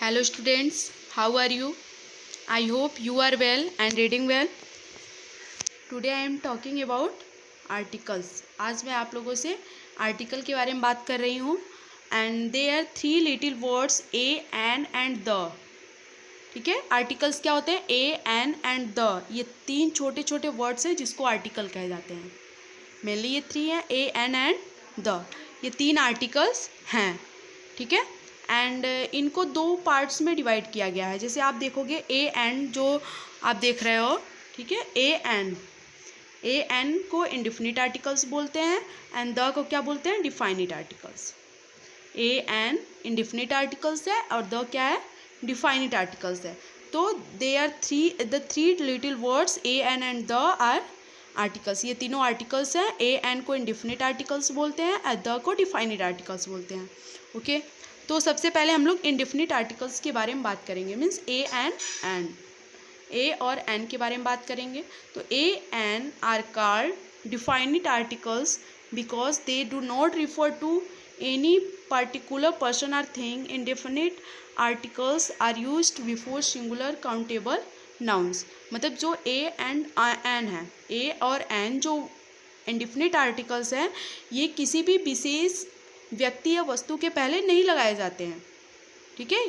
Hello students, how are you? I hope you are well and reading well. Today I am talking about articles. आज मैं आप लोगों से article के बारे में बात कर रही हूँ and there are three little words a, an and the. ठीक है, आर्टिकल्स क्या होते हैं? a, an and the. ये तीन छोटे छोटे वर्ड्स हैं जिसको आर्टिकल कहे जाते हैं. मेनली ये थ्री हैं, a, an and the. ये तीन आर्टिकल्स हैं. ठीक है, एंड इनको दो पार्ट्स में डिवाइड किया गया है. जैसे आप देखोगे ए एंड जो आप देख रहे हो, ठीक है, ए एन को इंडिफिनिट आर्टिकल्स बोलते हैं एंड द को क्या बोलते हैं? Definite articles. A an indefinite articles है और द क्या है? डिफाइनिट आर्टिकल्स है. तो they are three little words a an and the are articles. ये तीनों आर्टिकल्स हैं. ए एन को इंडिफिनिट आर्टिकल्स बोलते हैं और द को डिफाइनिट आर्टिकल्स बोलते हैं. ओके, तो सबसे पहले हम लोग इंडिफिनिट आर्टिकल्स के बारे में बात करेंगे. मीन्स ए एन, ए और एन के बारे में बात करेंगे. तो a an are called definite articles because they do not refer to any particular person or thing. Indefinite articles are used before singular countable nouns. मतलब जो ए एंड एन है, ए और एन जो इंडिफिनिट आर्टिकल्स हैं, ये किसी भी विशेष व्यक्ति या वस्तु के पहले नहीं लगाए जाते हैं. ठीक है,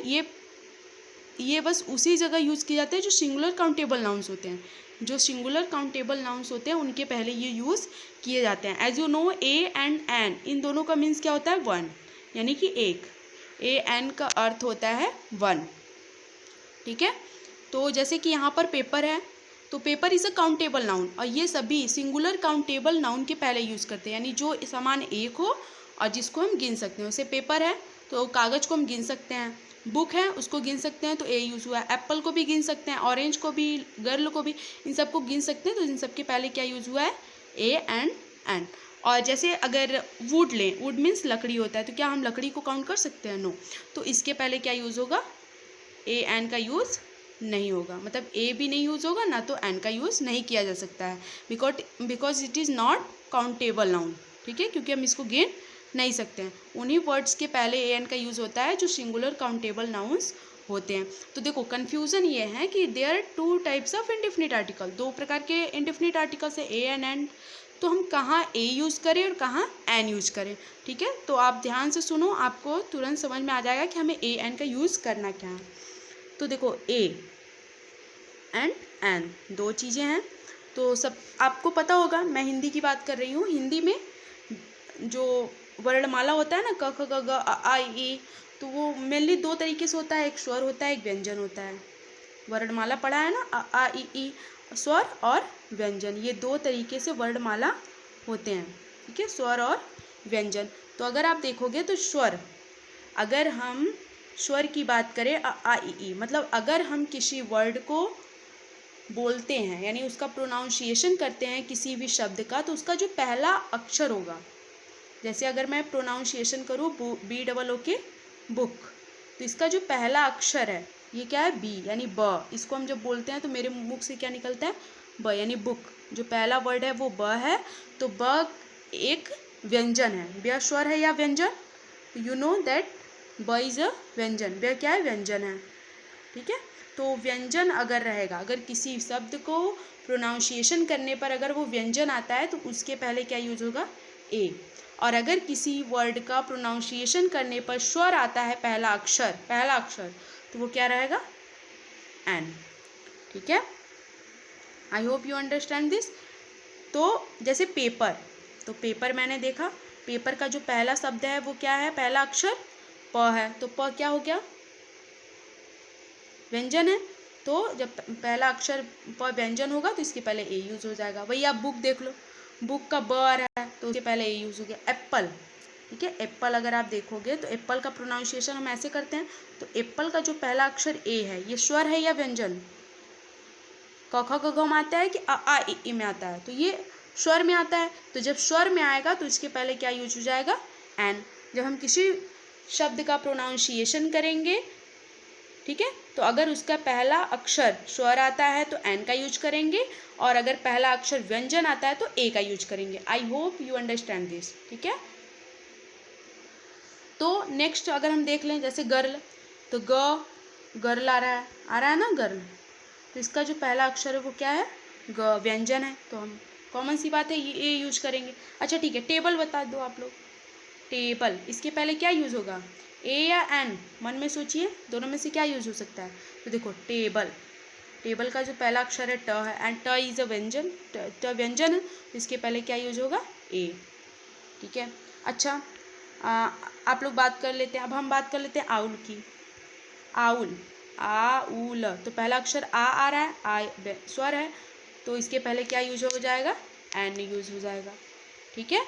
ये बस उसी जगह यूज़ किए जाते हैं जो सिंगुलर काउंटेबल नाउन्स होते हैं. जो सिंगुलर काउंटेबल नाउन्स होते हैं उनके पहले ये यूज़ किए जाते हैं. As you know, a and an इन दोनों का मीन्स क्या होता है? वन, यानी कि एक. ए एन का अर्थ होता है वन. ठीक है, तो जैसे कि यहाँ पर पेपर है, तो paper is a countable noun और ये सभी सिंगुलर काउंटेबल नाउन के पहले यूज़ करते हैं. यानी जो सामान एक हो और जिसको हम गिन सकते हैं. जैसे पेपर है तो कागज़ को हम गिन सकते हैं, बुक है उसको गिन सकते हैं तो ए यूज़ हुआ है. एप्पल को भी गिन सकते हैं, ऑरेंज को भी, गर्ल को भी, इन सब को गिन सकते हैं. तो इन सब के पहले क्या यूज़ हुआ है? A and an. और जैसे अगर वुड लें, वुड मीन्स लकड़ी होता है, तो क्या हम लकड़ी को काउंट कर सकते हैं? नो. तो इसके पहले क्या यूज़ होगा? ए एन का यूज़ नहीं होगा. मतलब ए भी नहीं यूज़ होगा ना, तो एन का यूज़ नहीं किया जा सकता है. Because it is not countable noun. ठीक है, क्योंकि हम इसको गिन नहीं सकते हैं. उन्हीं वर्ड्स के पहले ए एन का यूज़ होता है जो सिंगुलर काउंटेबल नाउन्स होते हैं. तो देखो, कन्फ्यूज़न ये है कि there are two types of indefinite article. दो प्रकार के इंडिफिनिट आर्टिकल्स है, ए एंड एन. तो हम कहाँ ए यूज़ करें और कहाँ एन यूज़ करें? ठीक है, तो आप ध्यान से सुनो, आपको तुरंत समझ में आ जाएगा कि हमें ए एन का यूज़ करना क्या है. तो देखो, ए एंड एन दो चीज़ें हैं. तो सब आपको पता होगा, मैं हिंदी की बात कर रही हूँ. हिंदी में जो वर्णमाला होता है ना, क ख ग घ आ ई ई, तो वो मेनली दो तरीके से होता है. एक स्वर होता है, एक व्यंजन होता है. वर्णमाला पढ़ा है ना, आ ई ई, स्वर और व्यंजन. ये दो तरीके से वर्णमाला होते हैं. ठीक है, स्वर और व्यंजन. तो अगर आप देखोगे तो स्वर, अगर हम स्वर की बात करें, आ ई ई, मतलब अगर हम किसी वर्ड को बोलते हैं, यानी उसका प्रोनाउंसिएशन करते हैं किसी भी शब्द का, तो उसका जो पहला अक्षर होगा, जैसे अगर मैं प्रोनाउंसिएशन करूँ बी डबल ओ के बुक, तो इसका जो पहला अक्षर है ये क्या है? बी, यानी ब. इसको हम जब बोलते हैं तो मेरे मुख से क्या निकलता है? ब, यानी बुक. जो पहला वर्ड है वो ब है. तो ब एक व्यंजन है. ब स्वर है या व्यंजन? यू नो दैट ब इज़ अ व्यंजन. ब क्या है? व्यंजन है. ठीक है, तो व्यंजन अगर रहेगा, अगर किसी शब्द को प्रोनाउंसिएशन करने पर अगर वो व्यंजन आता है तो उसके पहले क्या यूज होगा? ए. और अगर किसी वर्ड का प्रोनाउंसिएशन करने पर स्वर आता है, पहला अक्षर, तो वो क्या रहेगा? एन. ठीक है, आई होप यू अंडरस्टैंड दिस. तो जैसे पेपर, तो पेपर मैंने देखा, पेपर का जो पहला शब्द है वो क्या है? पहला अक्षर प है. तो प क्या हो गया? व्यंजन है. तो जब पहला अक्षर प व्यंजन होगा तो इसके पहले ए यूज हो जाएगा. वही आप बुक देख लो, बुक का ब आ रहा है तो उसके पहले ए यूज हो गया. एप्पल, ठीक है, एप्पल अगर आप देखोगे तो एप्पल का प्रोनाउंसिएशन हम ऐसे करते हैं. तो एप्पल का जो पहला अक्षर ए है, ये स्वर है या व्यंजन? क ख ग घ में आता है कि आ ई ई में आता है? तो ये स्वर में आता है. तो जब स्वर में आएगा तो इसके पहले क्या यूज हो जाएगा? एन. जब हम किसी शब्द का प्रोनाउंसिएशन करेंगे, ठीक है, तो अगर उसका पहला अक्षर स्वर आता है तो एन का यूज करेंगे, और अगर पहला अक्षर व्यंजन आता है तो ए का यूज करेंगे. आई होप यू अंडरस्टैंड दिस. ठीक है, तो नेक्स्ट अगर हम देख लें, जैसे गर्ल, तो ग गर्ल आ रहा है ना गर्ल, तो इसका जो पहला अक्षर है वो क्या है, ग, व्यंजन है, तो हम कॉमन सी बात है ये ए यूज करेंगे। अच्छा ठीक है, टेबल बता दो आप लोग। टेबल, इसके पहले क्या यूज होगा, ए या एन, मन में सोचिए दोनों में से क्या यूज हो सकता है। तो देखो टेबल, टेबल का जो पहला अक्षर है ट है, एंड ट इज अ व्यंजन, ट व्यंजन है, तो इसके पहले क्या यूज होगा, ए। ठीक है। अच्छा आप लोग बात कर लेते हैं, अब हम बात कर लेते हैं आउल की। आउल, आउल, तो पहला अक्षर आ रहा है, आ स्वर है, तो इसके पहले क्या यूज हो जाएगा, एन यूज हो जाएगा। ठीक है।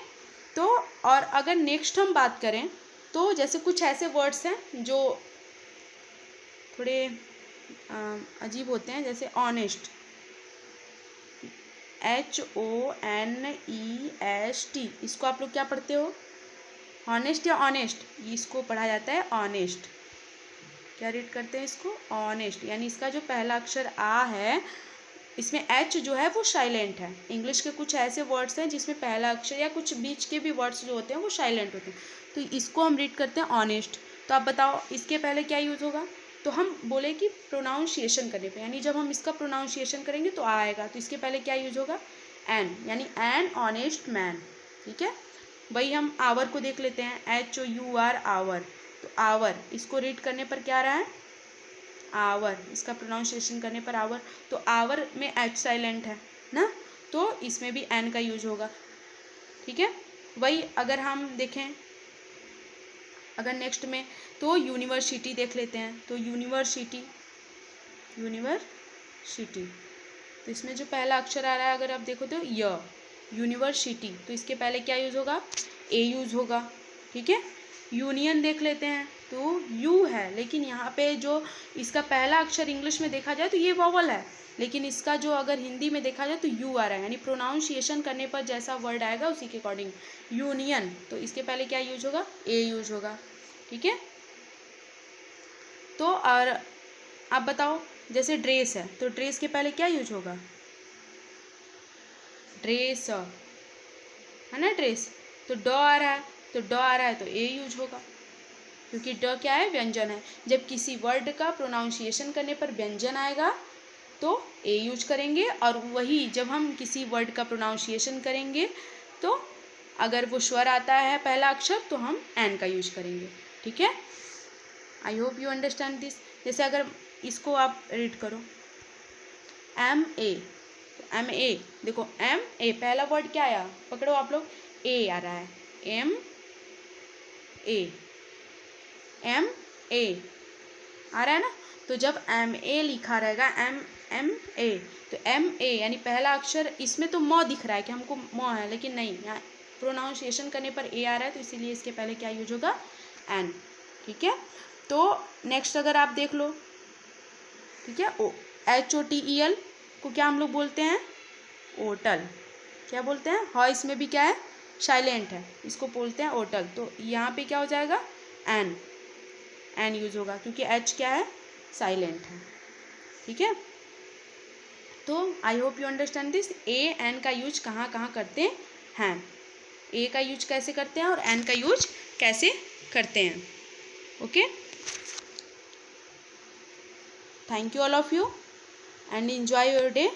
तो और अगर नेक्स्ट हम बात करें तो जैसे कुछ ऐसे वर्ड्स हैं जो थोड़े अजीब होते हैं, जैसे ऑनेस्ट, HONEST, इसको आप लोग क्या पढ़ते हो, हॉनेस्ट या ऑनेस्ट, इसको पढ़ा जाता है ऑनेस्ट। क्या रीड करते हैं इसको, ऑनेस्ट, यानी इसका जो पहला अक्षर आ है इसमें एच जो है वो साइलेंट है। इंग्लिश के कुछ ऐसे वर्ड्स हैं जिसमें पहला अक्षर या कुछ बीच के भी वर्ड्स जो होते हैं वो साइलेंट होते हैं, तो इसको हम रीड करते हैं ऑनेस्ट। तो आप बताओ इसके पहले क्या यूज़ होगा, तो हम बोले कि प्रोनाउंसिएशन करने पे, यानी जब हम इसका प्रोनाउंसिएशन करेंगे तो आएगा, तो इसके पहले क्या यूज होगा, एन, यानी एन ऑनेस्ट मैन। ठीक है। वही हम आवर को देख लेते हैं, HOUR, आवर, तो आवर इसको रीड करने पर क्या रहा है, आवर, इसका प्रोनाउंसिएशन करने पर आवर, तो आवर में एच साइलेंट है ना, तो इसमें भी एन का यूज होगा। ठीक है। वही अगर हम देखें अगर नेक्स्ट में, तो यूनिवर्सिटी देख लेते हैं, तो यूनिवर्सिटी, यूनिवर्सिटी, तो इसमें जो पहला अक्षर आ रहा है अगर आप देखो तो य, यूनिवर्सिटी, तो इसके पहले क्या यूज होगा, ए यूज होगा। ठीक है। यूनियन देख लेते हैं, तो यू है, लेकिन यहाँ पे जो इसका पहला अक्षर इंग्लिश में देखा जाए तो ये वॉवल है, लेकिन इसका जो अगर हिंदी में देखा जाए तो यू आ रहा है, यानी प्रोनाउंसिएशन करने पर जैसा वर्ड आएगा उसी के अकॉर्डिंग। यूनियन, तो इसके पहले क्या यूज होगा, ए यूज होगा। ठीक है। तो और आप बताओ जैसे ड्रेस है, तो ड्रेस के पहले क्या यूज होगा, ड्रेस है ना, ड्रेस, तो ड आ रहा है, तो ड आ रहा है तो ए यूज होगा, क्योंकि ड क्या है, व्यंजन है। जब किसी वर्ड का प्रोनाउंसिएशन करने पर व्यंजन आएगा तो ए यूज करेंगे, और वही जब हम किसी वर्ड का प्रोनाउंसिएशन करेंगे तो अगर वो स्वर आता है पहला अक्षर तो हम एन का यूज करेंगे। ठीक है। आई होप यू अंडरस्टैंड दिस। जैसे अगर इसको आप रीड करो, MA, तो MA देखो, MA पहला वर्ड क्या आया, पकड़ो आप लोग, ए आ रहा है, MA, MA आ रहा है ना, तो जब MA लिखा रहेगा, MA, तो MA यानी पहला अक्षर, इसमें तो म दिख रहा है कि हमको म है, लेकिन नहीं, यहाँ प्रोनाउंसिएशन करने पर ए आ रहा है, तो इसीलिए इसके पहले क्या यूज होगा, एन। ठीक है। तो नेक्स्ट अगर आप देख लो, ठीक है, HOTEL को क्या हम लोग बोलते हैं, ओटल, क्या बोलते हैं, हाँ इसमें भी क्या है, साइलेंट है, इसको बोलते हैं ओटल, तो यहाँ पे क्या हो जाएगा, एन, एन यूज होगा, क्योंकि एच क्या है, साइलेंट है। ठीक है। तो I hope you understand this. A an का यूज कहाँ कहाँ करते हैं, ए का यूज कैसे करते हैं और एन का यूज कैसे करते हैं। Okay, thank you all of you and enjoy your day.